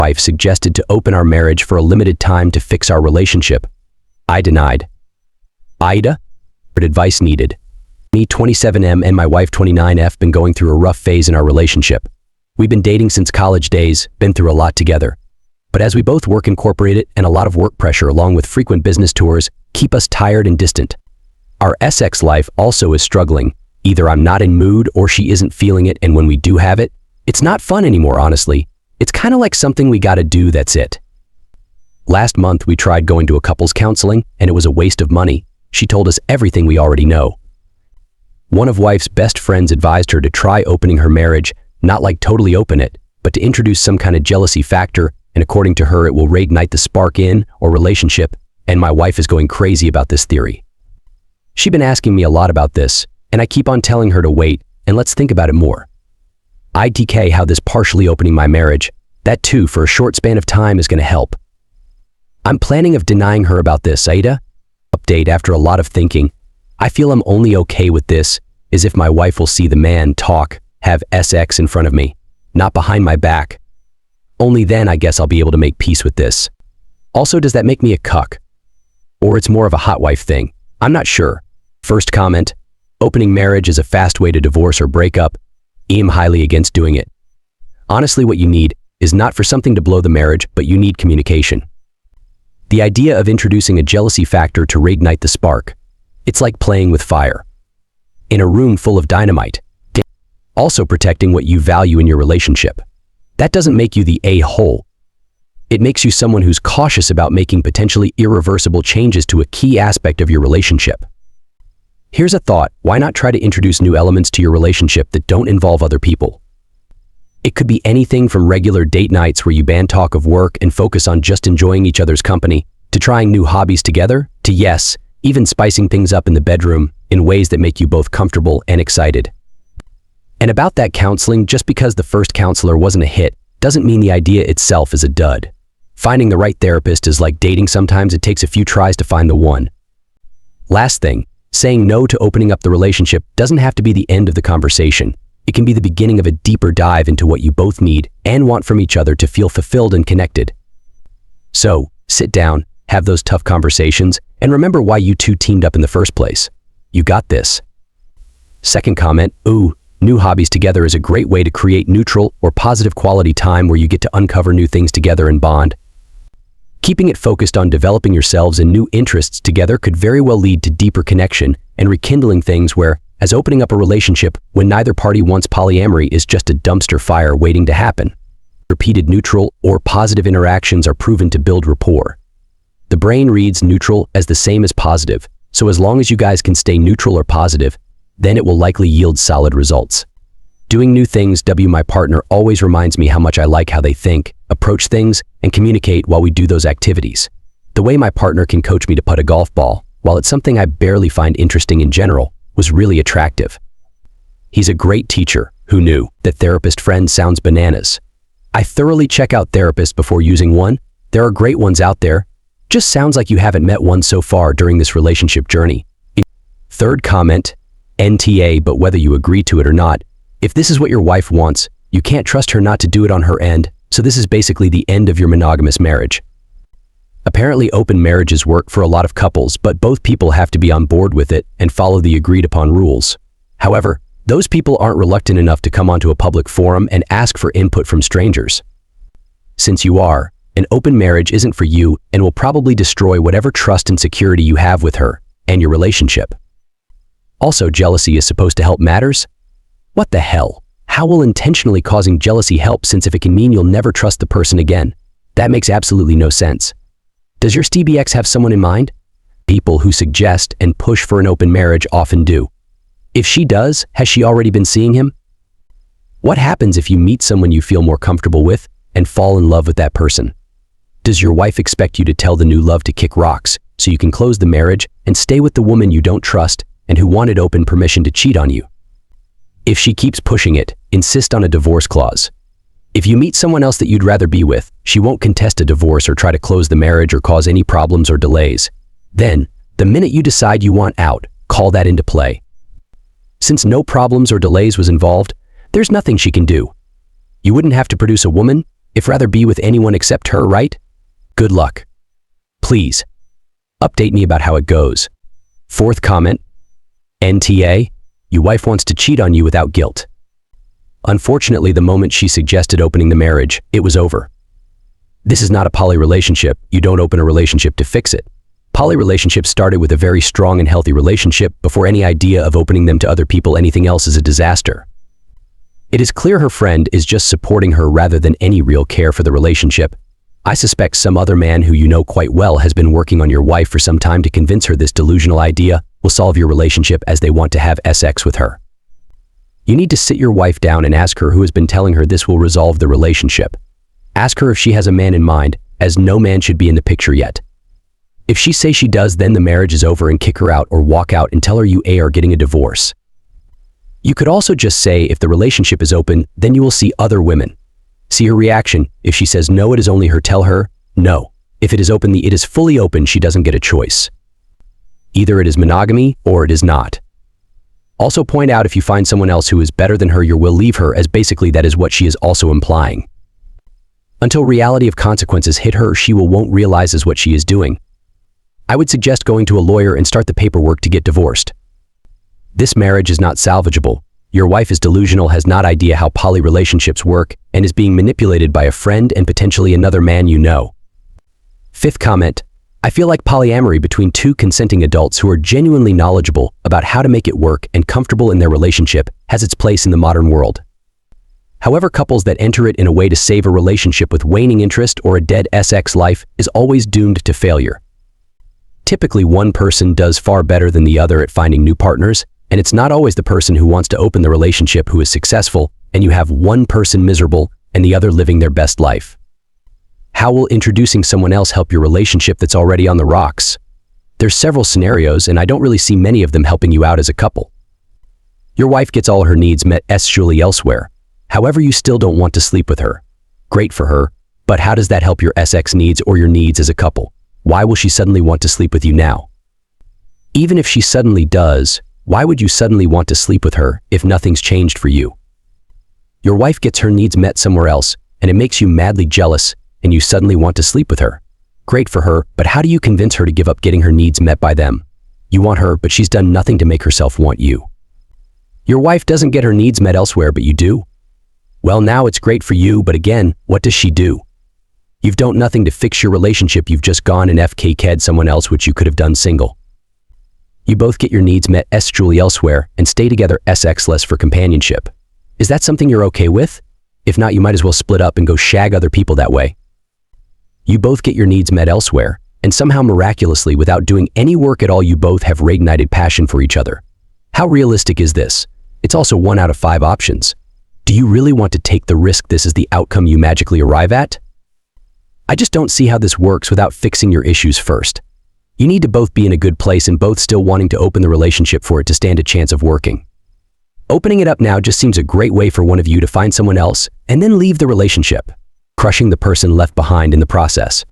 wife suggested to open our marriage for a limited time to fix our relationship. I denied. AITA? Advice needed. Me, 27M, and my wife, 29F, been going through a rough phase in our relationship. We've been dating since college days, been through a lot together. But as we both work incorporated and a lot of work pressure along with frequent business tours keep us tired and distant. Our sex life also is struggling. Either I'm not in mood or she isn't feeling it, and when we do have it, it's not fun anymore, honestly. It's kind of like something we gotta do, that's it. Last month we tried going to a couples counseling and it was a waste of money. She told us everything we already know. One of wife's best friends advised her to try opening her marriage, not like totally open it, but to introduce some kind of jealousy factor, and according to her it will reignite the spark in or relationship, and my wife is going crazy about this theory. She's been asking me a lot about this, and I keep on telling her to wait and let's think about it more. ITK how this partially opening my marriage, that too for a short span of time, is going to help. I'm planning of denying her about this, AITA. Update after a lot of thinking. I feel I'm only okay with this is if my wife will see the man talk, have sex in front of me, not behind my back. Only then I guess I'll be able to make peace with this. Also, does that make me a cuck? Or it's more of a hot wife thing? I'm not sure. First comment, opening marriage is a fast way to divorce or break up. I'm highly against doing it. Honestly, what you need is not for something to blow the marriage, but you need communication. The idea of introducing a jealousy factor to reignite the spark. It's like playing with fire in a room full of dynamite. Also protecting what you value in your relationship. That doesn't make you the a-hole. It makes you someone who's cautious about making potentially irreversible changes to a key aspect of your relationship. Here's a thought, why not try to introduce new elements to your relationship that don't involve other people? It could be anything from regular date nights where you ban talk of work and focus on just enjoying each other's company, to trying new hobbies together, to yes, even spicing things up in the bedroom in ways that make you both comfortable and excited. And about that counseling, just because the first counselor wasn't a hit, doesn't mean the idea itself is a dud. Finding the right therapist is like dating, sometimes it takes a few tries to find the one. Last thing, saying no to opening up the relationship doesn't have to be the end of the conversation. It can be the beginning of a deeper dive into what you both need and want from each other to feel fulfilled and connected. So, sit down, have those tough conversations, and remember why you two teamed up in the first place. You got this. Second comment, ooh, new hobbies together is a great way to create neutral or positive quality time where you get to uncover new things together and bond. Keeping it focused on developing yourselves and new interests together could very well lead to deeper connection and rekindling things, where as opening up a relationship when neither party wants polyamory is just a dumpster fire waiting to happen. Repeated neutral or positive interactions are proven to build rapport. The brain reads neutral as the same as positive, so as long as you guys can stay neutral or positive, then it will likely yield solid results. Doing new things, my partner always reminds me how much I like how they think, approach things, and communicate while we do those activities. The way my partner can coach me to putt a golf ball, while it's something I barely find interesting in general, was really attractive. He's a great teacher. Who knew? That therapist friend sounds bananas. I thoroughly check out therapists before using one. There are great ones out there. Just sounds like you haven't met one so far during this relationship journey. Third comment, NTA, but whether you agree to it or not, if this is what your wife wants, you can't trust her not to do it on her end, so this is basically the end of your monogamous marriage. Apparently open marriages work for a lot of couples, but both people have to be on board with it and follow the agreed upon rules. However, those people aren't reluctant enough to come onto a public forum and ask for input from strangers. Since you are, an open marriage isn't for you and will probably destroy whatever trust and security you have with her and your relationship. Also, jealousy is supposed to help matters? What the hell? How will intentionally causing jealousy help, since if it can mean you'll never trust the person again? That makes absolutely no sense. Does your STBX have someone in mind? People who suggest and push for an open marriage often do. If she does, has she already been seeing him? What happens if you meet someone you feel more comfortable with and fall in love with that person? Does your wife expect you to tell the new love to kick rocks so you can close the marriage and stay with the woman you don't trust and who wanted open permission to cheat on you? If she keeps pushing it, insist on a divorce clause. If you meet someone else that you'd rather be with, she won't contest a divorce or try to close the marriage or cause any problems or delays. Then, the minute you decide you want out, call that into play. Since no problems or delays was involved, there's nothing she can do. You wouldn't have to produce a woman, If rather be with anyone except her, right? Good luck. Please, update me about how it goes. Fourth comment, NTA, your wife wants to cheat on you without guilt. Unfortunately, the moment she suggested opening the marriage, it was over. This is not a poly relationship. You don't open a relationship to fix it. Poly relationships started with a very strong and healthy relationship before any idea of opening them to other people. Anything else is a disaster. It is clear her friend is just supporting her rather than any real care for the relationship. I suspect some other man who you know quite well has been working on your wife for some time to convince her this delusional idea will solve your relationship, as they want to have sex with her. You need to sit your wife down and ask her who has been telling her this will resolve the relationship. Ask her if she has a man in mind, as no man should be in the picture yet. If she says she does, then the marriage is over, and kick her out or walk out and tell her you are getting a divorce. You could also just say if the relationship is open, then you will see other women. See her reaction. If she says no, it is only her, tell her no. If it is open, it is fully open, she doesn't get a choice. Either it is monogamy or it is not. Also point out if you find someone else who is better than her, you will leave her, as basically that is what she is also implying. Until reality of consequences hit her, she won't realize what she is doing. I would suggest going to a lawyer and start the paperwork to get divorced. This marriage is not salvageable. Your wife is delusional, has not idea how poly relationships work, and is being manipulated by a friend and potentially another man you know. Fifth comment, I feel like polyamory between two consenting adults who are genuinely knowledgeable about how to make it work and comfortable in their relationship has its place in the modern world. However, couples that enter it in a way to save a relationship with waning interest or a dead sex life is always doomed to failure. Typically, one person does far better than the other at finding new partners, and it's not always the person who wants to open the relationship who is successful, and you have one person miserable and the other living their best life. How will introducing someone else help your relationship that's already on the rocks? There's several scenarios, and I don't really see many of them helping you out as a couple. Your wife gets all her needs met surely elsewhere. However, you still don't want to sleep with her. Great for her, but how does that help your sex needs or your needs as a couple? Why will she suddenly want to sleep with you now? Even if she suddenly does, why would you suddenly want to sleep with her if nothing's changed for you? Your wife gets her needs met somewhere else, and it makes you madly jealous, and you suddenly want to sleep with her. Great for her, but how do you convince her to give up getting her needs met by them? You want her, but she's done nothing to make herself want you. Your wife doesn't get her needs met elsewhere, but you do. Well, now it's great for you, but again, what does she do? You've done nothing to fix your relationship, you've just gone and FK'd someone else, which you could have done single. You both get your needs met truly elsewhere and stay together less for companionship. Is that something you're okay with? If not, you might as well split up and go shag other people that way. You both get your needs met elsewhere, and somehow miraculously, without doing any work at all, you both have reignited passion for each other. How realistic is this? It's also 1 out of 5 options. Do you really want to take the risk this is the outcome you magically arrive at? I just don't see how this works without fixing your issues first. You need to both be in a good place and both still wanting to open the relationship for it to stand a chance of working. Opening it up now just seems a great way for one of you to find someone else and then leave the relationship, crushing the person left behind in the process.